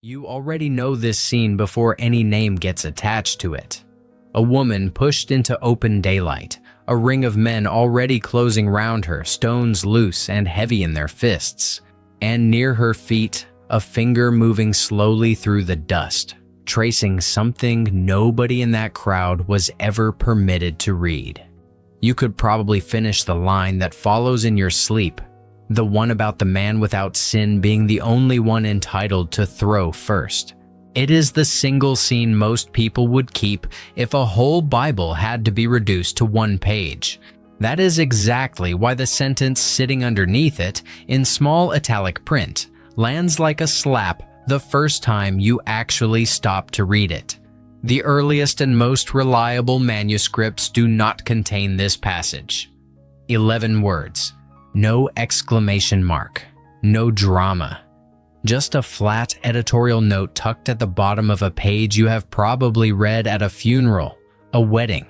You already know this scene before any name gets attached to it. A woman pushed into open daylight, a ring of men already closing round her, stones loose and heavy in their fists, and near her feet, a finger moving slowly through the dust, tracing something nobody in that crowd was ever permitted to read. You could probably finish the line that follows in your sleep, the one about the man without sin being the only one entitled to throw first. It is the single scene most people would keep if a whole Bible had to be reduced to one page. That is exactly why the sentence sitting underneath it, in small italic print, lands like a slap the first time you actually stop to read it. The earliest and most reliable manuscripts do not contain this passage. 11 words. No exclamation mark. No drama. Just a flat editorial note tucked at the bottom of a page you have probably read at a funeral, a wedding,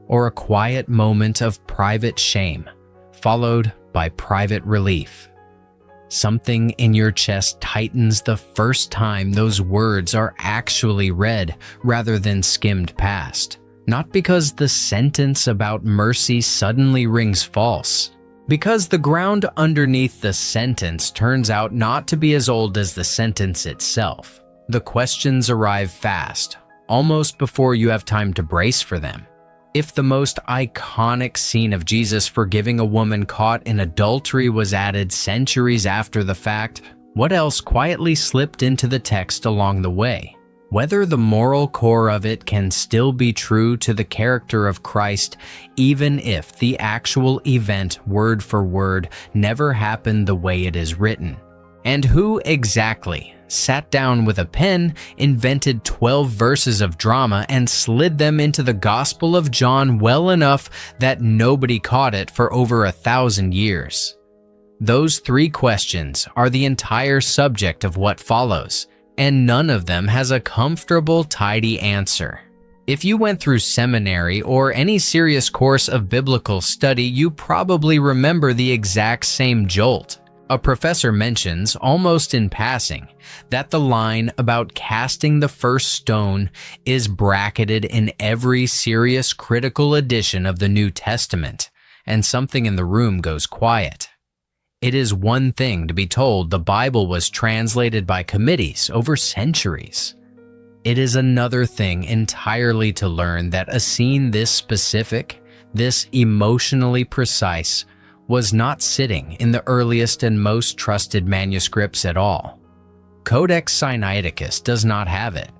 or a quiet moment of private shame, followed by private relief. Something in your chest tightens the first time those words are actually read rather than skimmed past. Not because the sentence about mercy suddenly rings false, because the ground underneath the sentence turns out not to be as old as the sentence itself. The questions arrive fast, almost before you have time to brace for them. If the most iconic scene of Jesus forgiving a woman caught in adultery was added centuries after the fact, what else quietly slipped into the text along the way? Whether the moral core of it can still be true to the character of Christ, even if the actual event, word for word, never happened the way it is written. And who exactly sat down with a pen, invented 12 verses of drama, and slid them into the Gospel of John well enough that nobody caught it for over 1,000 years? Those three questions are the entire subject of what follows, and none of them has a comfortable, tidy answer. If you went through seminary or any serious course of biblical study, you probably remember the exact same jolt. A professor mentions, almost in passing, that the line about casting the first stone is bracketed in every serious critical edition of the New Testament, and something in the room goes quiet. It is one thing to be told the Bible was translated by committees over centuries. It is another thing entirely to learn that a scene this specific, this emotionally precise, was not sitting in the earliest and most trusted manuscripts at all. Codex Sinaiticus does not have it.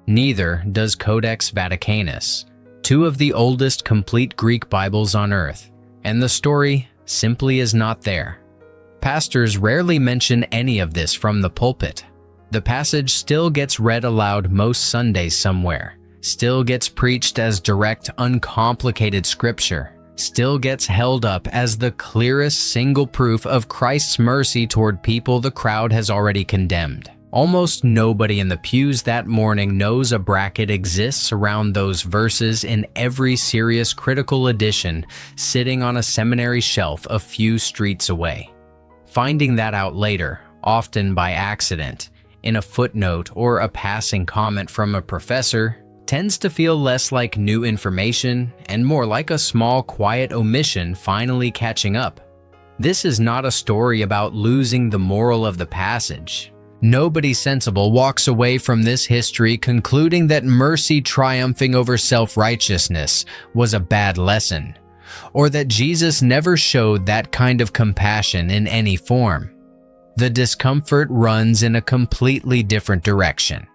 Neither does Codex Vaticanus, two of the oldest complete Greek Bibles on earth, and the story simply is not there. Pastors rarely mention any of this from the pulpit. The passage still gets read aloud most Sundays somewhere, still gets preached as direct, uncomplicated scripture, still gets held up as the clearest single proof of Christ's mercy toward people the crowd has already condemned. Almost nobody in the pews that morning knows a bracket exists around those verses in every serious critical edition sitting on a seminary shelf a few streets away. Finding that out later, often by accident, in a footnote or a passing comment from a professor, tends to feel less like new information and more like a small, quiet omission finally catching up. This is not a story about losing the moral of the passage. Nobody sensible walks away from this history concluding that mercy triumphing over self-righteousness was a bad lesson, or that Jesus never showed that kind of compassion in any form. The discomfort runs in a completely different direction.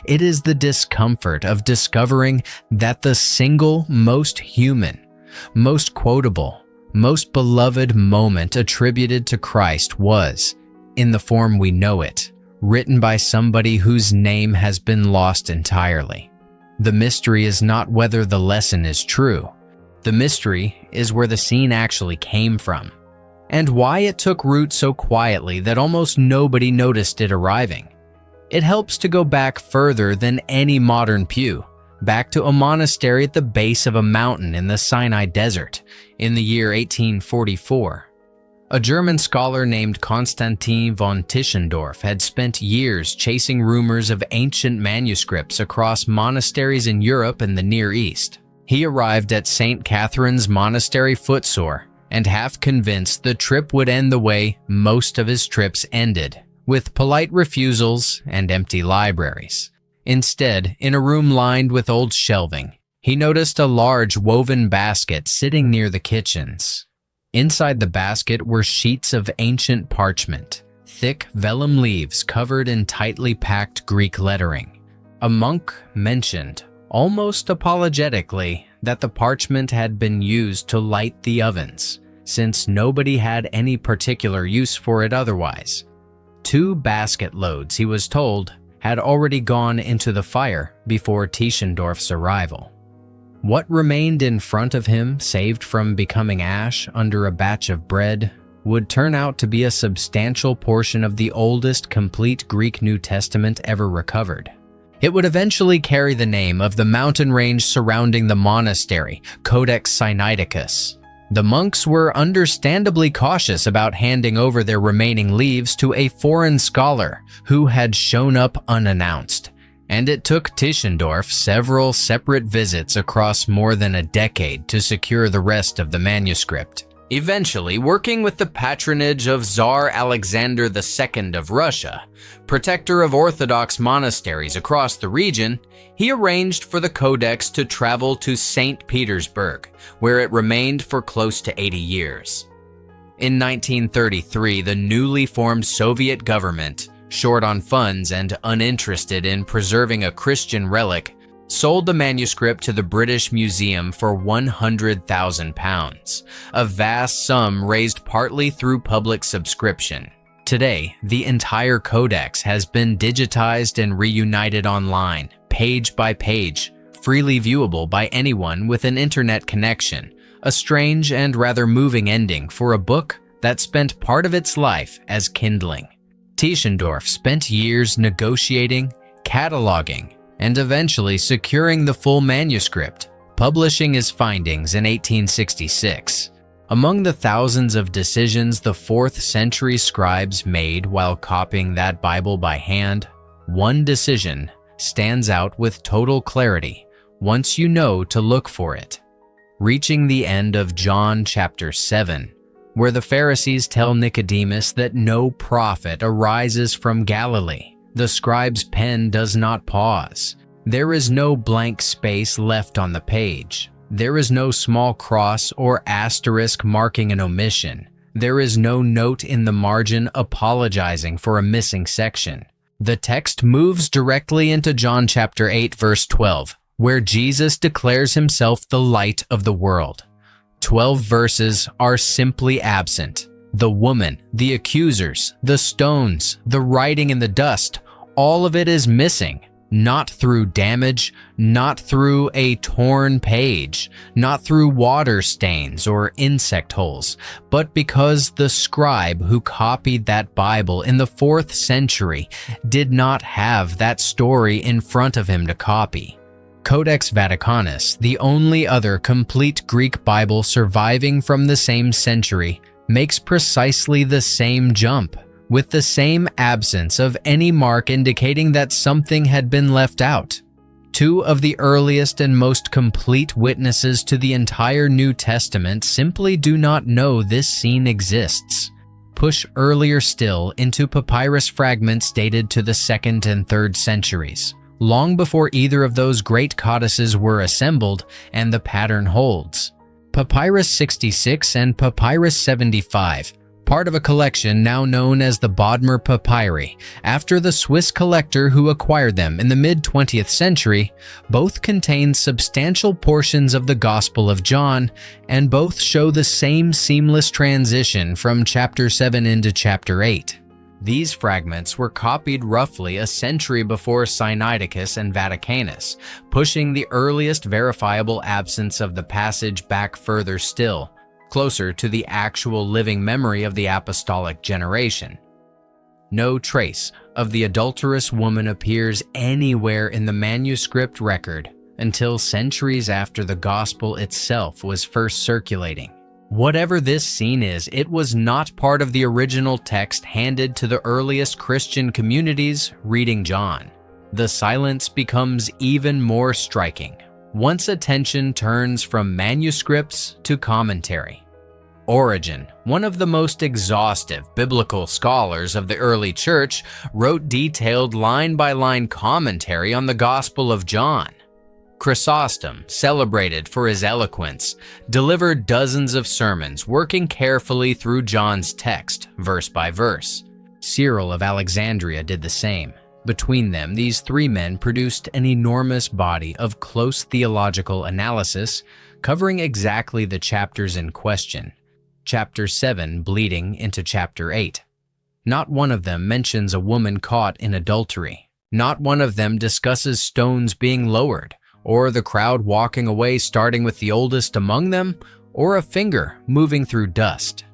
It is the discomfort of discovering that the single most human, most quotable, most beloved moment attributed to Christ was, in the form we know it, written by somebody whose name has been lost entirely. The mystery is not whether the lesson is true. The mystery is where the scene actually came from, and why it took root so quietly that almost nobody noticed it arriving. It helps to go back further than any modern pew, back to a monastery at the base of a mountain in the Sinai desert in the year 1844. A German scholar named Constantin von Tischendorf had spent years chasing rumors of ancient manuscripts across monasteries in Europe and the Near East. He arrived at St. Catherine's Monastery footsore and half convinced the trip would end the way most of his trips ended, with polite refusals and empty libraries. Instead, in a room lined with old shelving, he noticed a large woven basket sitting near the kitchens. Inside the basket were sheets of ancient parchment, thick vellum leaves covered in tightly packed Greek lettering. A monk mentioned, almost apologetically, that the parchment had been used to light the ovens, since nobody had any particular use for it otherwise. 2 basket loads, he was told, had already gone into the fire before Tischendorf's arrival. What remained in front of him, saved from becoming ash under a batch of bread, would turn out to be a substantial portion of the oldest complete Greek New Testament ever recovered. It would eventually carry the name of the mountain range surrounding the monastery, Codex Sinaiticus. The monks were understandably cautious about handing over their remaining leaves to a foreign scholar who had shown up unannounced, and it took Tischendorf several separate visits across more than a decade to secure the rest of the manuscript. Eventually, working with the patronage of Tsar Alexander II of Russia, protector of Orthodox monasteries across the region, he arranged for the codex to travel to St. Petersburg, where it remained for close to 80 years. In 1933, the newly formed Soviet government, short on funds and uninterested in preserving a Christian relic, sold the manuscript to the British Museum for £100,000, a vast sum raised partly through public subscription. Today, the entire codex has been digitized and reunited online, page by page, freely viewable by anyone with an internet connection, a strange and rather moving ending for a book that spent part of its life as kindling. Tischendorf spent years negotiating, cataloging, and eventually securing the full manuscript, publishing his findings in 1866. Among the thousands of decisions the 4th century scribes made while copying that Bible by hand, one decision stands out with total clarity once you know to look for it. Reaching the end of John chapter 7, where the Pharisees tell Nicodemus that no prophet arises from Galilee, the scribe's pen does not pause. There is no blank space left on the page. There is no small cross or asterisk marking an omission. There is no note in the margin apologizing for a missing section. The text moves directly into John chapter 8, verse 12, where Jesus declares himself the light of the world. 12 verses are simply absent. The woman, the accusers, the stones, the writing in the dust, all of it is missing. Not through damage, not through a torn page, not through water stains or insect holes, but because the scribe who copied that Bible in the 4th century did not have that story in front of him to copy. Codex Vaticanus, the only other complete Greek Bible surviving from the same century, makes precisely the same jump, with the same absence of any mark indicating that something had been left out. 2 of the earliest and most complete witnesses to the entire New Testament simply do not know this scene exists. Push earlier still into papyrus fragments dated to the 2nd and 3rd centuries, long before either of those great codices were assembled and the pattern holds. Papyrus 66 and Papyrus 75, part of a collection now known as the Bodmer Papyri, after the Swiss collector who acquired them in the mid-20th century, both contain substantial portions of the Gospel of John, and both show the same seamless transition from chapter 7 into chapter 8. These fragments were copied roughly a century before Sinaiticus and Vaticanus, pushing the earliest verifiable absence of the passage back further still, closer to the actual living memory of the apostolic generation. No trace of the adulterous woman appears anywhere in the manuscript record until centuries after the gospel itself was first circulating. Whatever this scene is, it was not part of the original text handed to the earliest Christian communities reading John. The silence becomes even more striking once attention turns from manuscripts to commentary. Origen, one of the most exhaustive biblical scholars of the early church, wrote detailed line-by-line commentary on the Gospel of John. Chrysostom, celebrated for his eloquence, delivered dozens of sermons working carefully through John's text, verse by verse. Cyril of Alexandria did the same. Between them, these three men produced an enormous body of close theological analysis covering exactly the chapters in question, chapter 7 bleeding into chapter 8. Not one of them mentions a woman caught in adultery. Not one of them discusses stones being lowered, or the crowd walking away starting with the oldest among them, or a finger moving through dust.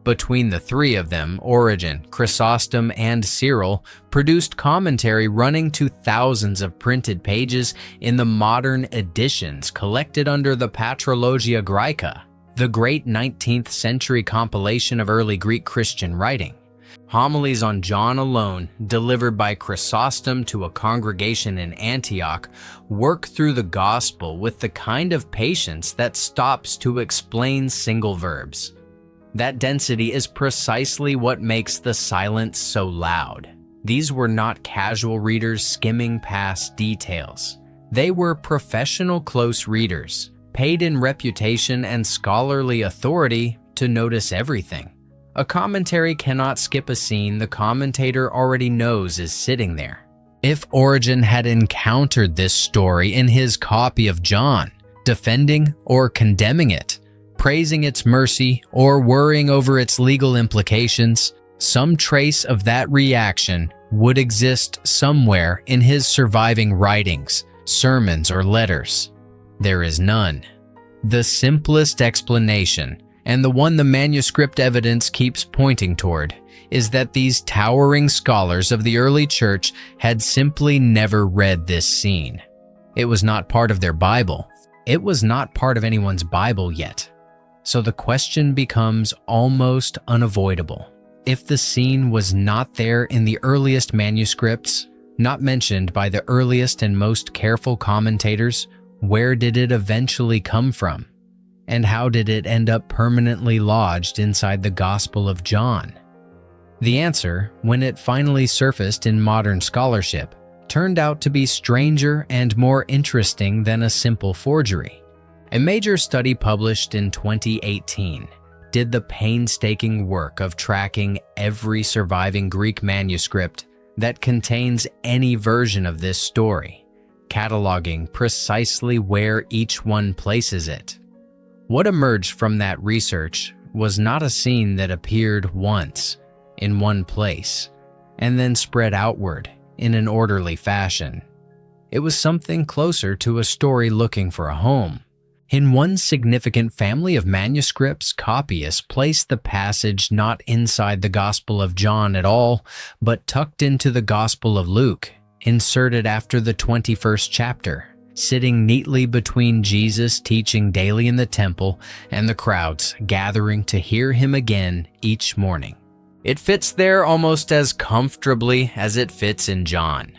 Between the three of them, Origen, Chrysostom, and Cyril produced commentary running to thousands of printed pages in the modern editions collected under the Patrologia Graeca, the great 19th century compilation of early Greek Christian writing. Homilies on John alone, delivered by Chrysostom to a congregation in Antioch, work through the gospel with the kind of patience that stops to explain single verbs. That density is precisely what makes the silence so loud. These were not casual readers skimming past details. They were professional close readers, paid in reputation and scholarly authority to notice everything. A commentary cannot skip a scene the commentator already knows is sitting there. If Origen had encountered this story in his copy of John, defending or condemning it, praising its mercy, or worrying over its legal implications, some trace of that reaction would exist somewhere in his surviving writings, sermons, or letters. There is none. The simplest explanation, and the one the manuscript evidence keeps pointing toward, is that these towering scholars of the early church had simply never read this scene. It was not part of their Bible. It was not part of anyone's Bible yet. So the question becomes almost unavoidable. If the scene was not there in the earliest manuscripts, not mentioned by the earliest and most careful commentators, where did it eventually come from? And how did it end up permanently lodged inside the Gospel of John? The answer, when it finally surfaced in modern scholarship, turned out to be stranger and more interesting than a simple forgery. A major study published in 2018 did the painstaking work of tracking every surviving Greek manuscript that contains any version of this story, cataloging precisely where each one places it. What emerged from that research was not a scene that appeared once, in one place, and then spread outward in an orderly fashion. It was something closer to a story looking for a home. In one significant family of manuscripts, copyists placed the passage not inside the Gospel of John at all, but tucked into the Gospel of Luke, inserted after the 21st chapter, sitting neatly between Jesus teaching daily in the temple and the crowds gathering to hear him again each morning. It fits there almost as comfortably as it fits in John.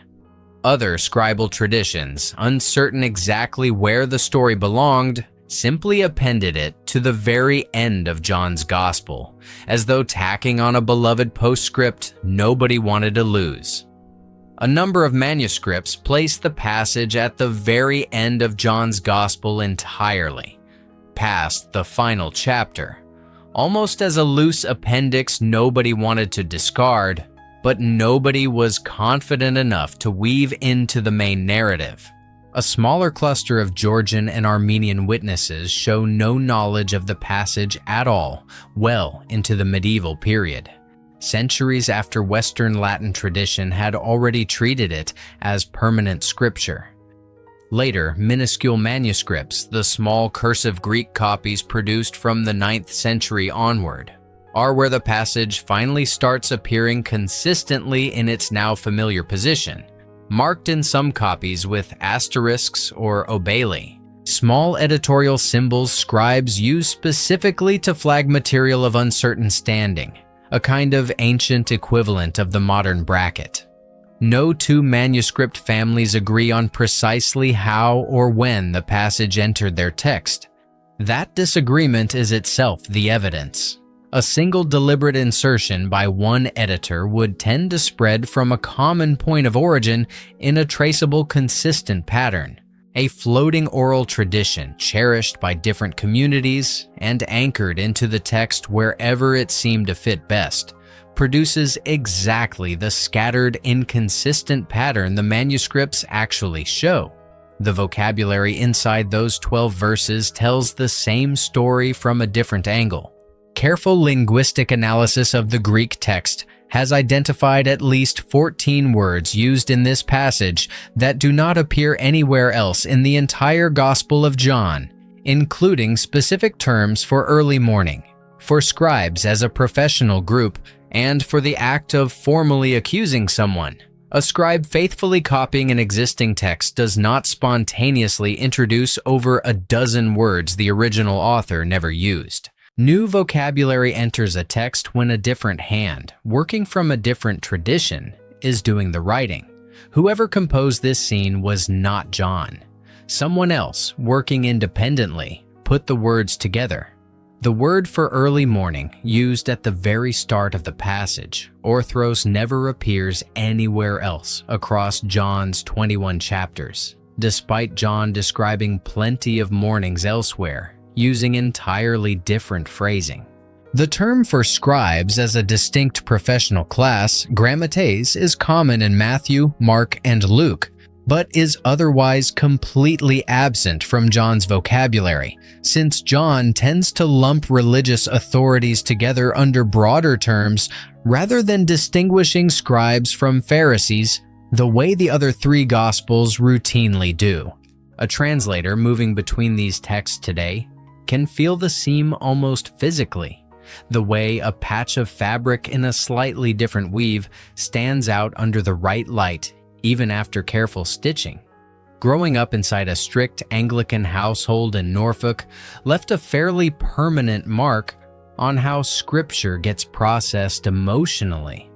Other scribal traditions, uncertain exactly where the story belonged, simply appended it to the very end of John's Gospel, as though tacking on a beloved postscript nobody wanted to lose. A number of manuscripts place the passage at the very end of John's Gospel entirely, past the final chapter, almost as a loose appendix nobody wanted to discard, but nobody was confident enough to weave into the main narrative. A smaller cluster of Georgian and Armenian witnesses show no knowledge of the passage at all well into the medieval period, centuries after Western Latin tradition had already treated it as permanent scripture. Later, minuscule manuscripts, the small cursive Greek copies produced from the 9th century onward, are where the passage finally starts appearing consistently in its now familiar position, marked in some copies with asterisks or obeli, Small editorial symbols scribes use specifically to flag material of uncertain standing, a kind of ancient equivalent of the modern bracket. No two manuscript families agree on precisely how or when the passage entered their text. That disagreement is itself the evidence. A single deliberate insertion by one editor would tend to spread from a common point of origin in a traceable, consistent pattern. A floating oral tradition cherished by different communities and anchored into the text wherever it seemed to fit best, produces exactly the scattered, inconsistent pattern the manuscripts actually show. The vocabulary inside those 12 verses tells the same story from a different angle. Careful linguistic analysis of the Greek text has identified at least 14 words used in this passage that do not appear anywhere else in the entire Gospel of John, including specific terms for early morning, for scribes as a professional group, and for the act of formally accusing someone. A scribe faithfully copying an existing text does not spontaneously introduce over a dozen words the original author never used. New vocabulary enters a text when a different hand, working from a different tradition, is doing the writing. Whoever composed this scene was not John. Someone else, working independently, put the words together. The word for early morning, used at the very start of the passage, orthros, never appears anywhere else across John's 21 chapters, despite John describing plenty of mornings elsewhere, using entirely different phrasing. The term for scribes as a distinct professional class, grammates, is common in Matthew, Mark, and Luke, but is otherwise completely absent from John's vocabulary, since John tends to lump religious authorities together under broader terms rather than distinguishing scribes from Pharisees the way the other three Gospels routinely do. A translator moving between these texts today can feel the seam almost physically, the way a patch of fabric in a slightly different weave stands out under the right light even after careful stitching. Growing up inside a strict Anglican household in Norfolk left a fairly permanent mark on how scripture gets processed emotionally,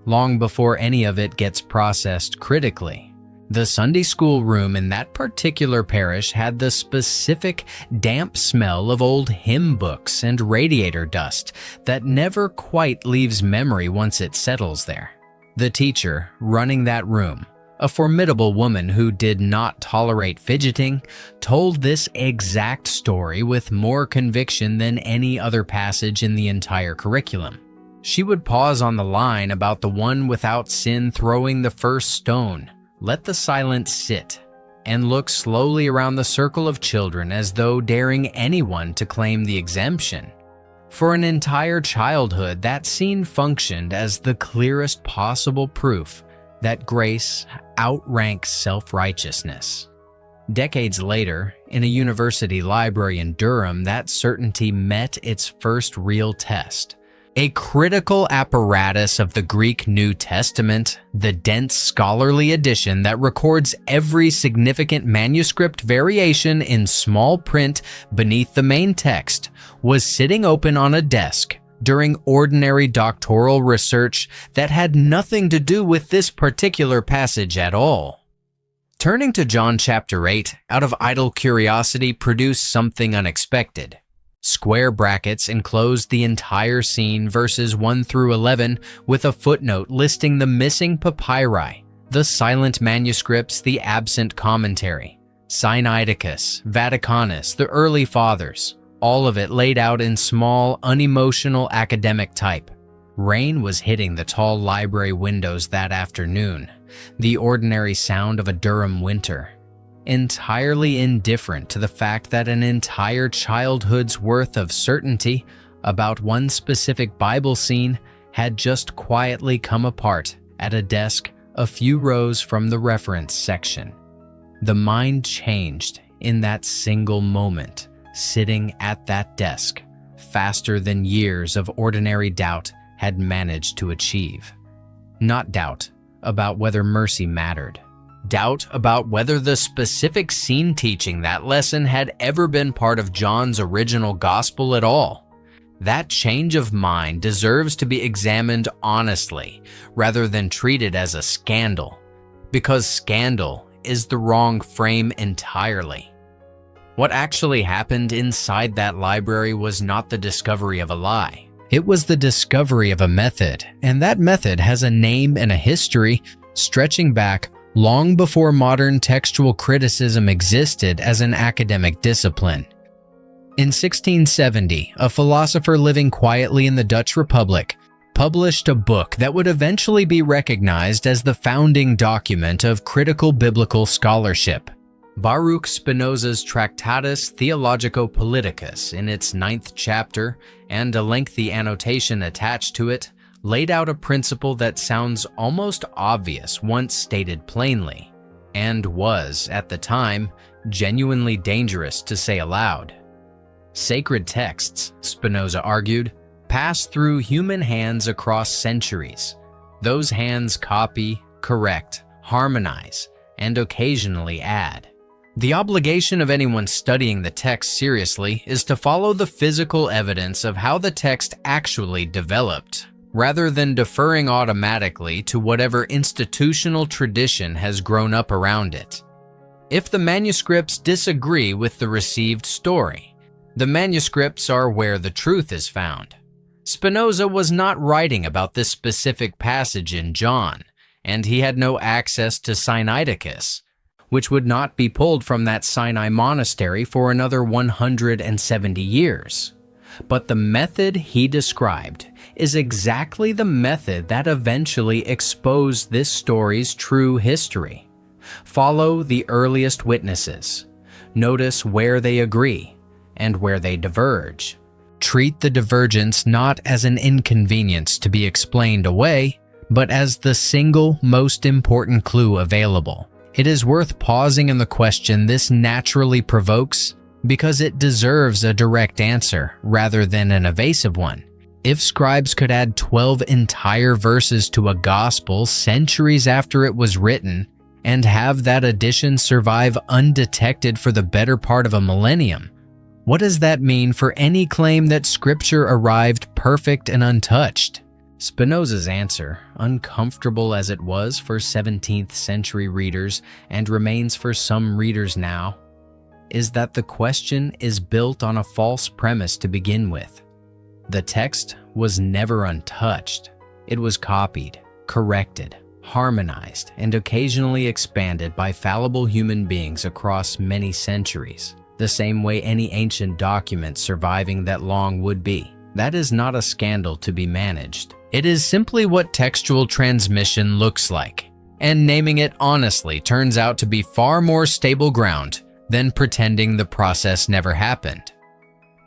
long before any of it gets processed critically. The Sunday school room in that particular parish had the specific damp smell of old hymn books and radiator dust that never quite leaves memory once it settles there. The teacher running that room, a formidable woman who did not tolerate fidgeting, told this exact story with more conviction than any other passage in the entire curriculum. She would pause on the line about the one without sin throwing the first stone, let the silence sit, and look slowly around the circle of children as though daring anyone to claim the exemption. For an entire childhood, that scene functioned as the clearest possible proof that grace outranks self-righteousness. Decades later, in a university library in Durham, that certainty met its first real test. A critical apparatus of the Greek New Testament, the dense scholarly edition that records every significant manuscript variation in small print beneath the main text, was sitting open on a desk during ordinary doctoral research that had nothing to do with this particular passage at all. Turning to John chapter 8, out of idle curiosity produced something unexpected. Square brackets enclosed the entire scene, verses 1 through 11, with a footnote listing the missing papyri, the silent manuscripts, the absent commentary, Sinaiticus, Vaticanus, the early fathers, all of it laid out in small, unemotional academic type. Rain was hitting the tall library windows that afternoon, the ordinary sound of a Durham winter, entirely indifferent to the fact that an entire childhood's worth of certainty about one specific Bible scene had just quietly come apart at a desk a few rows from the reference section. The mind changed in that single moment, sitting at that desk, faster than years of ordinary doubt had managed to achieve. Not doubt about whether mercy mattered. doubt about whether the specific scene teaching that lesson had ever been part of John's original gospel at all. That change of mind deserves to be examined honestly rather than treated as a scandal, because scandal is the wrong frame entirely. What actually happened inside that library was not the discovery of a lie. It was the discovery of a method, and that method has a name and a history stretching back long before modern textual criticism existed as an academic discipline. In 1670, a philosopher living quietly in the Dutch Republic published a book that would eventually be recognized as the founding document of critical biblical scholarship. Baruch Spinoza's Tractatus Theologico-Politicus, in its 9th chapter, and a lengthy annotation attached to it, laid out a principle that sounds almost obvious once stated plainly, and was, at the time, genuinely dangerous to say aloud. Sacred texts, Spinoza argued, pass through human hands across centuries. Those hands copy, correct, harmonize, and occasionally add. The obligation of anyone studying the text seriously is to follow the physical evidence of how the text actually developed, rather than deferring automatically to whatever institutional tradition has grown up around it. If the manuscripts disagree with the received story, the manuscripts are where the truth is found. Spinoza was not writing about this specific passage in John, and he had no access to Sinaiticus, which would not be pulled from that Sinai monastery for another 170 years. But the method he described is exactly the method that eventually exposed this story's true history. Follow the earliest witnesses. Notice where they agree and where they diverge. Treat the divergence not as an inconvenience to be explained away, but as the single most important clue available. It is worth pausing in the question this naturally provokes because it deserves a direct answer rather than an evasive one. If scribes could add 12 entire verses to a gospel centuries after it was written and have that addition survive undetected for the better part of a millennium, what does that mean for any claim that Scripture arrived perfect and untouched? Spinoza's answer, uncomfortable as it was for 17th century readers and remains for some readers now, is that the question is built on a false premise to begin with. The text was never untouched. It was copied, corrected, harmonized, and occasionally expanded by fallible human beings across many centuries, the same way any ancient document surviving that long would be. That is not a scandal to be managed. It is simply what textual transmission looks like, and naming it honestly turns out to be far more stable ground than pretending the process never happened.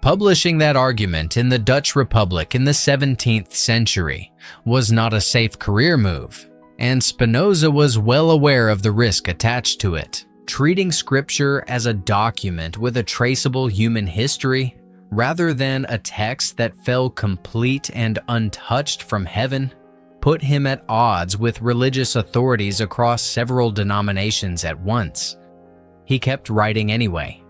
Publishing that argument in the Dutch Republic in the 17th century was not a safe career move, and Spinoza was well aware of the risk attached to it. Treating Scripture as a document with a traceable human history, rather than a text that fell complete and untouched from heaven, put him at odds with religious authorities across several denominations at once. He kept writing anyway,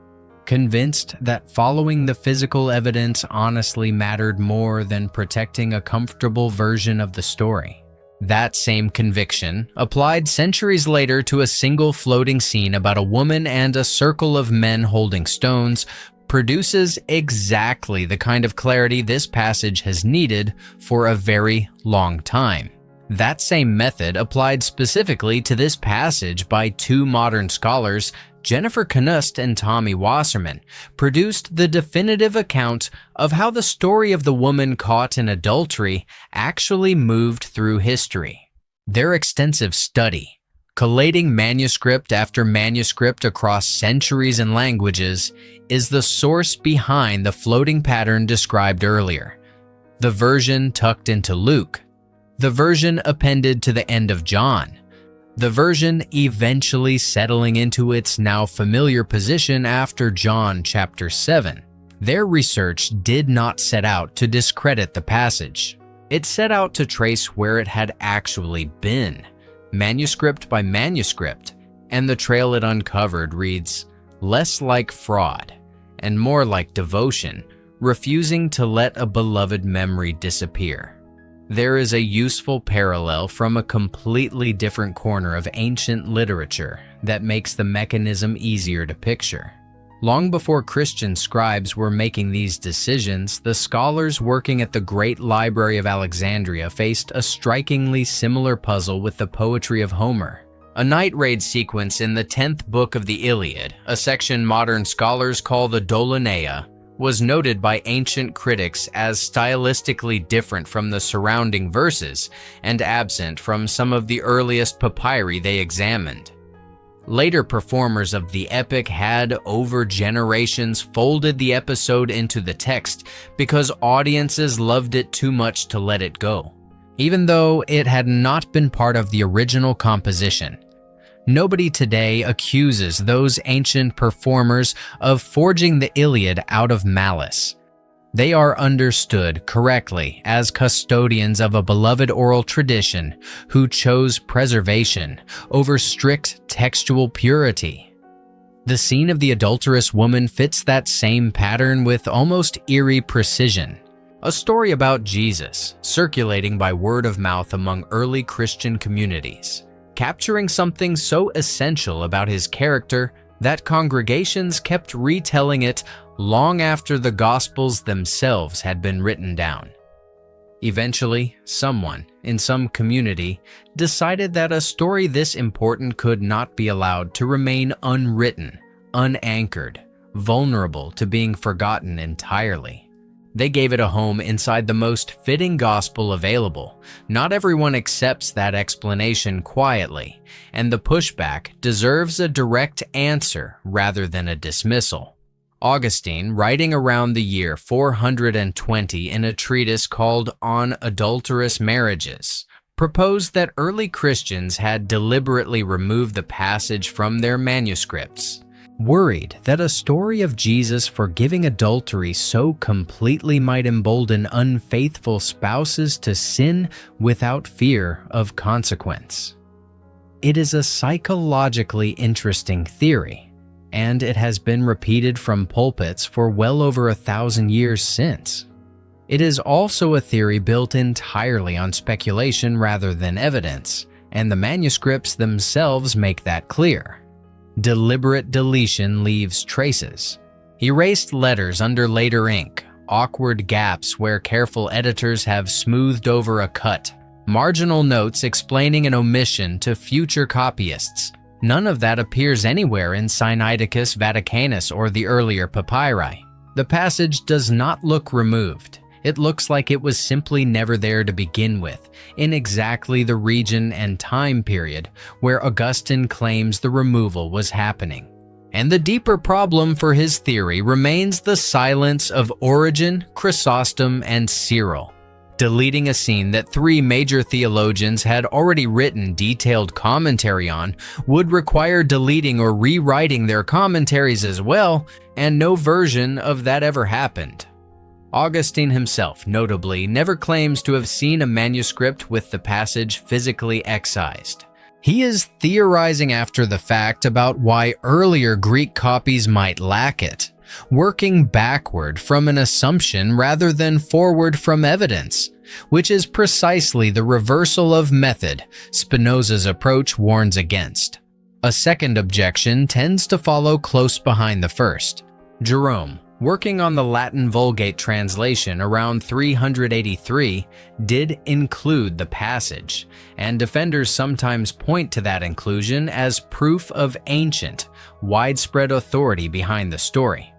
convinced that following the physical evidence honestly mattered more than protecting a comfortable version of the story. That same conviction, applied centuries later to a single floating scene about a woman and a circle of men holding stones, produces exactly the kind of clarity this passage has needed for a very long time. That same method applied specifically to this passage by two modern scholars, Jennifer Knust and Tommy Wasserman, produced the definitive account of how the story of the woman caught in adultery actually moved through history. Their extensive study, collating manuscript after manuscript across centuries and languages, is the source behind the floating pattern described earlier. The version tucked into Luke, the version appended to the end of John, the version eventually settling into its now familiar position after John chapter 7. Their research did not set out to discredit the passage. It set out to trace where it had actually been, manuscript by manuscript, and the trail it uncovered reads, "Less like fraud and more like devotion, refusing to let a beloved memory disappear." There is a useful parallel from a completely different corner of ancient literature that makes the mechanism easier to picture. Long before Christian scribes were making these decisions, the scholars working at the Great Library of Alexandria faced a strikingly similar puzzle with the poetry of Homer. A night raid sequence in the 10th book of the Iliad, a section modern scholars call the Doloneia, was noted by ancient critics as stylistically different from the surrounding verses and absent from some of the earliest papyri they examined. Later performers of the epic had, over generations, folded the episode into the text because audiences loved it too much to let it go, even though it had not been part of the original composition. Nobody today accuses those ancient performers of forging the Iliad out of malice. They are understood correctly as custodians of a beloved oral tradition who chose preservation over strict textual purity. The scene of the adulterous woman fits that same pattern with almost eerie precision. A story about Jesus circulating by word of mouth among early Christian communities, capturing something so essential about his character that congregations kept retelling it long after the Gospels themselves had been written down. Eventually, someone in some community decided that a story this important could not be allowed to remain unwritten, unanchored, vulnerable to being forgotten entirely. They gave it a home inside the most fitting gospel available. Not everyone accepts that explanation quietly, and the pushback deserves a direct answer rather than a dismissal. Augustine, writing around the year 420 in a treatise called On Adulterous Marriages, proposed that early Christians had deliberately removed the passage from their manuscripts, worried that a story of Jesus forgiving adultery so completely might embolden unfaithful spouses to sin without fear of consequence. It is a psychologically interesting theory, and it has been repeated from pulpits for well over 1,000 years since. It is also a theory built entirely on speculation rather than evidence, and the manuscripts themselves make that clear. Deliberate deletion leaves traces. Erased letters under later ink, awkward gaps where careful editors have smoothed over a cut, marginal notes explaining an omission to future copyists. None of that appears anywhere in Sinaiticus, Vaticanus, or the earlier papyri. The passage does not look removed. It looks like it was simply never there to begin with, in exactly the region and time period where Augustine claims the removal was happening. And the deeper problem for his theory remains the silence of Origen, Chrysostom, and Cyril. Deleting a scene that 3 major theologians had already written detailed commentary on would require deleting or rewriting their commentaries as well, and no version of that ever happened. Augustine himself, notably, never claims to have seen a manuscript with the passage physically excised. He is theorizing after the fact about why earlier Greek copies might lack it, working backward from an assumption rather than forward from evidence, which is precisely the reversal of method Spinoza's approach warns against. A second objection tends to follow close behind the first. Jerome, working on the Latin Vulgate translation around 383, did include the passage, and defenders sometimes point to that inclusion as proof of ancient, widespread authority behind the story.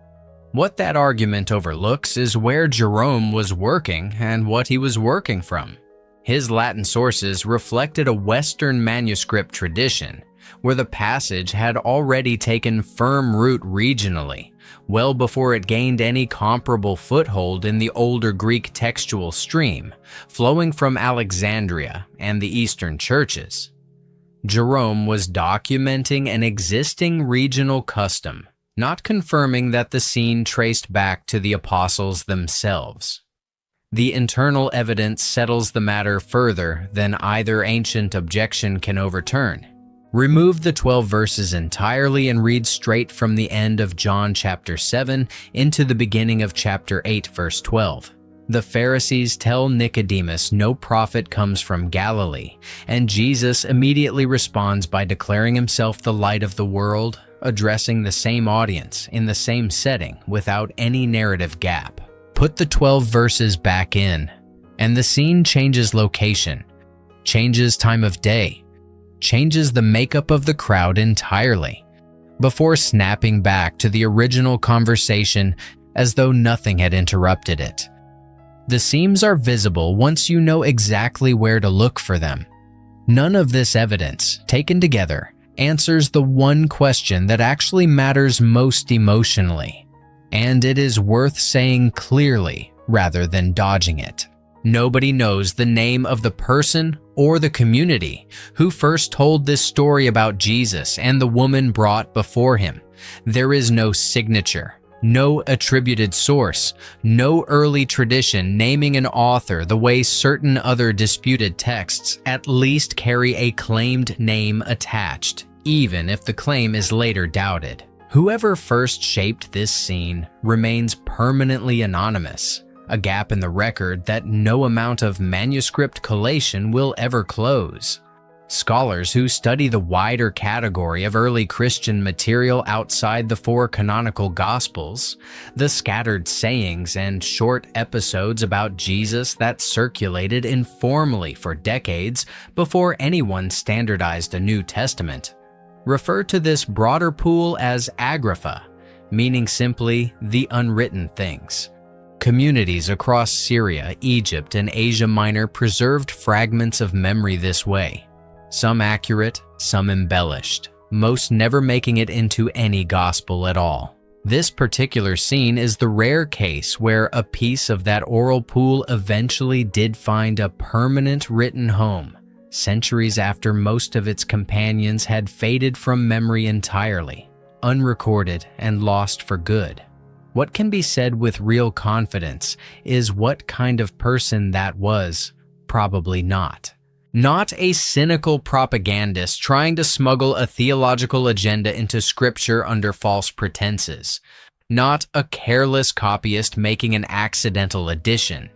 What that argument overlooks is where Jerome was working and what he was working from. His Latin sources reflected a Western manuscript tradition, where the passage had already taken firm root regionally, well before it gained any comparable foothold in the older Greek textual stream, flowing from Alexandria and the Eastern churches. Jerome was documenting an existing regional custom, not confirming that the scene traced back to the apostles themselves. The internal evidence settles the matter further than either ancient objection can overturn. Remove the 12 verses entirely and read straight from the end of John chapter 7 into the beginning of chapter 8, verse 12. The Pharisees tell Nicodemus no prophet comes from Galilee, and Jesus immediately responds by declaring himself the light of the world, addressing the same audience in the same setting without any narrative gap. Put the 12 verses back in, and the scene changes location, changes time of day, changes the makeup of the crowd entirely, before snapping back to the original conversation as though nothing had interrupted it. The seams are visible once you know exactly where to look for them. None of this evidence, taken together, answers the one question that actually matters most emotionally, and it is worth saying clearly rather than dodging it. Nobody knows the name of the person or the community who first told this story about Jesus and the woman brought before him. There is no signature, no attributed source, no early tradition naming an author the way certain other disputed texts at least carry a claimed name attached, even if the claim is later doubted. Whoever first shaped this scene remains permanently anonymous, a gap in the record that no amount of manuscript collation will ever close. Scholars who study the wider category of early Christian material outside the four canonical Gospels, the scattered sayings and short episodes about Jesus that circulated informally for decades before anyone standardized a New Testament, refer to this broader pool as agrapha, meaning simply the unwritten things. Communities across Syria, Egypt, and Asia Minor preserved fragments of memory this way, some accurate, some embellished, most never making it into any gospel at all. This particular scene is the rare case where a piece of that oral pool eventually did find a permanent written home, centuries after most of its companions had faded from memory entirely, unrecorded and lost for good. What can be said with real confidence is what kind of person that was, probably not. Not a cynical propagandist trying to smuggle a theological agenda into scripture under false pretenses. Not a careless copyist making an accidental addition.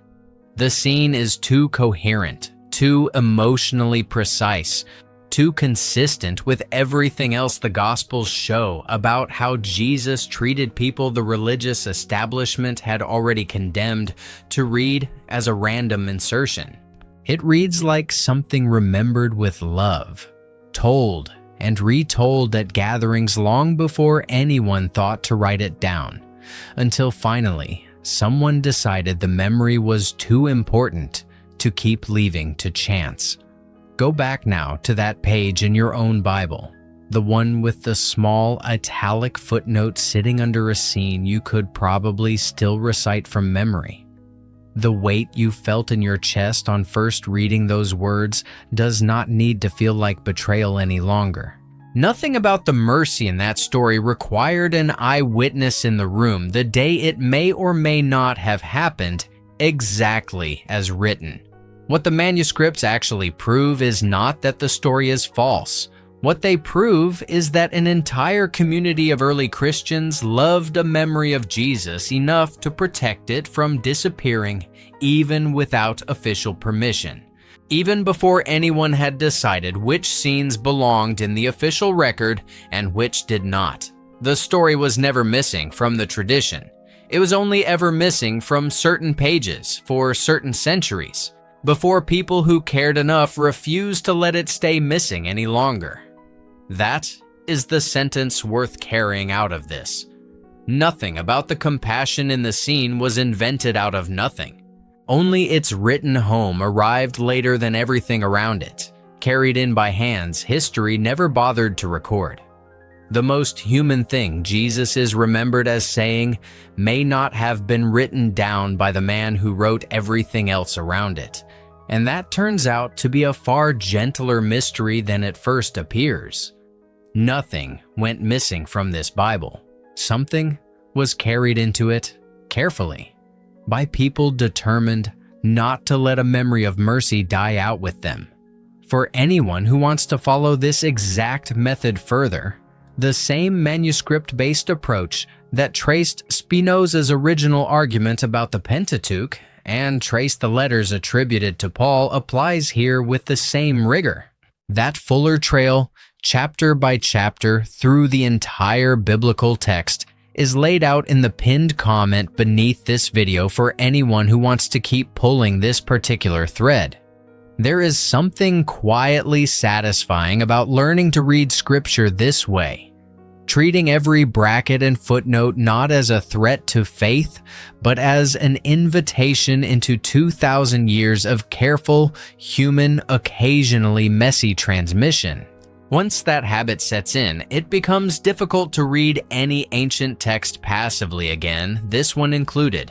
The scene is too coherent, too emotionally precise, too consistent with everything else the Gospels show about how Jesus treated people the religious establishment had already condemned to read as a random insertion. It reads like something remembered with love, told and retold at gatherings long before anyone thought to write it down, until finally someone decided the memory was too important to keep leaving to chance. Go back now to that page in your own Bible, the one with the small italic footnote sitting under a scene you could probably still recite from memory. The weight you felt in your chest on first reading those words does not need to feel like betrayal any longer. Nothing about the mercy in that story required an eyewitness in the room the day it may or may not have happened exactly as written. What the manuscripts actually prove is not that the story is false. What they prove is that an entire community of early Christians loved a memory of Jesus enough to protect it from disappearing even without official permission. Even before anyone had decided which scenes belonged in the official record and which did not. The story was never missing from the tradition. It was only ever missing from certain pages for certain centuries, before people who cared enough refused to let it stay missing any longer. That is the sentence worth carrying out of this. Nothing about the compassion in the scene was invented out of nothing. Only its written home arrived later than everything around it, carried in by hands history never bothered to record. The most human thing Jesus is remembered as saying may not have been written down by the man who wrote everything else around it, and that turns out to be a far gentler mystery than it first appears. Nothing went missing from this Bible. Something was carried into it carefully, by people determined not to let a memory of mercy die out with them. For anyone who wants to follow this exact method further, the same manuscript-based approach that traced Spinoza's original argument about the Pentateuch and traced the letters attributed to Paul applies here with the same rigor. That fuller trail, chapter by chapter through the entire biblical text, is laid out in the pinned comment beneath this video for anyone who wants to keep pulling this particular thread. There is something quietly satisfying about learning to read Scripture this way, treating every bracket and footnote not as a threat to faith, but as an invitation into 2,000 years of careful, human, occasionally messy transmission. Once that habit sets in, it becomes difficult to read any ancient text passively again, this one included.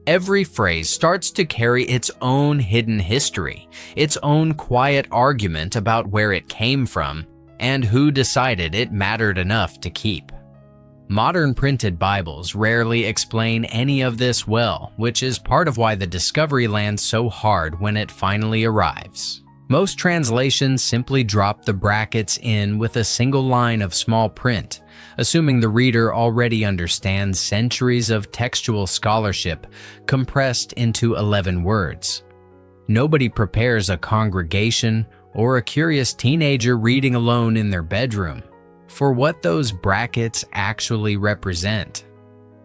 Every phrase starts to carry its own hidden history, its own quiet argument about where it came from, and who decided it mattered enough to keep. Modern printed Bibles rarely explain any of this well, which is part of why the discovery lands so hard when it finally arrives. Most translations simply drop the brackets in with a single line of small print, assuming the reader already understands centuries of textual scholarship compressed into 11 words. Nobody prepares a congregation or a curious teenager reading alone in their bedroom for what those brackets actually represent.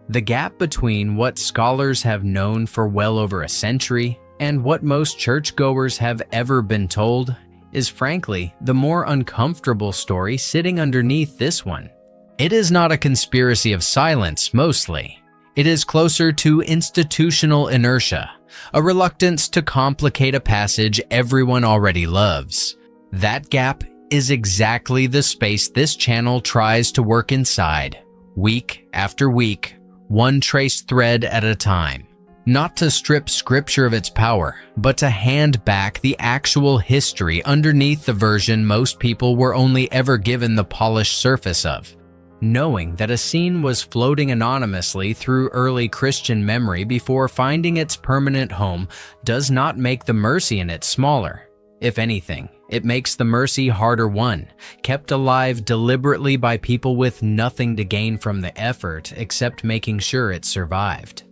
The gap between what scholars have known for well over a century and what most churchgoers have ever been told is frankly the more uncomfortable story sitting underneath this one. It is not a conspiracy of silence mostly. It is closer to institutional inertia, a reluctance to complicate a passage everyone already loves. That gap is exactly the space this channel tries to work inside, week after week, one trace thread at a time. Not to strip Scripture of its power, but to hand back the actual history underneath the version most people were only ever given the polished surface of. Knowing that a scene was floating anonymously through early Christian memory before finding its permanent home does not make the mercy in it smaller. If anything, it makes the mercy harder won, kept alive deliberately by people with nothing to gain from the effort except making sure it survived.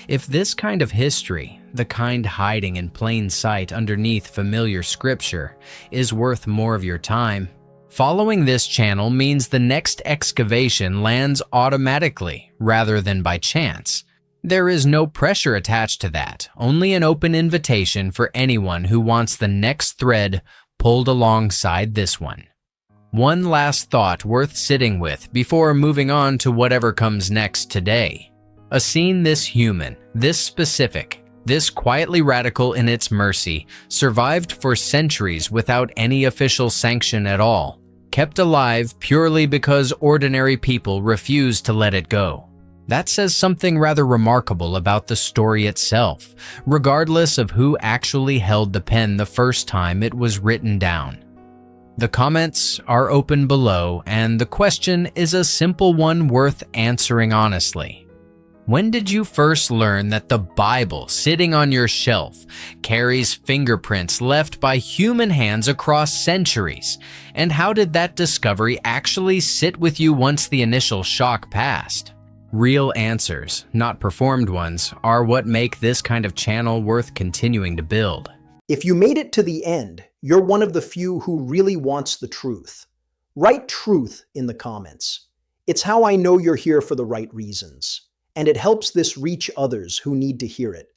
If this kind of history, the kind hiding in plain sight underneath familiar Scripture, is worth more of your time, following this channel means the next excavation lands automatically rather than by chance. There is no pressure attached to that, only an open invitation for anyone who wants the next thread pulled alongside this one. One last thought worth sitting with before moving on to whatever comes next today. A scene this human, this specific, this quietly radical in its mercy, survived for centuries without any official sanction at all, kept alive purely because ordinary people refused to let it go. That says something rather remarkable about the story itself, regardless of who actually held the pen the first time it was written down. The comments are open below, and the question is a simple one worth answering honestly. When did you first learn that the Bible sitting on your shelf carries fingerprints left by human hands across centuries? And how did that discovery actually sit with you once the initial shock passed? Real answers, not performed ones, are what make this kind of channel worth continuing to build. If you made it to the end, you're one of the few who really wants the truth. Write truth in the comments. It's how I know you're here for the right reasons, and it helps this reach others who need to hear it.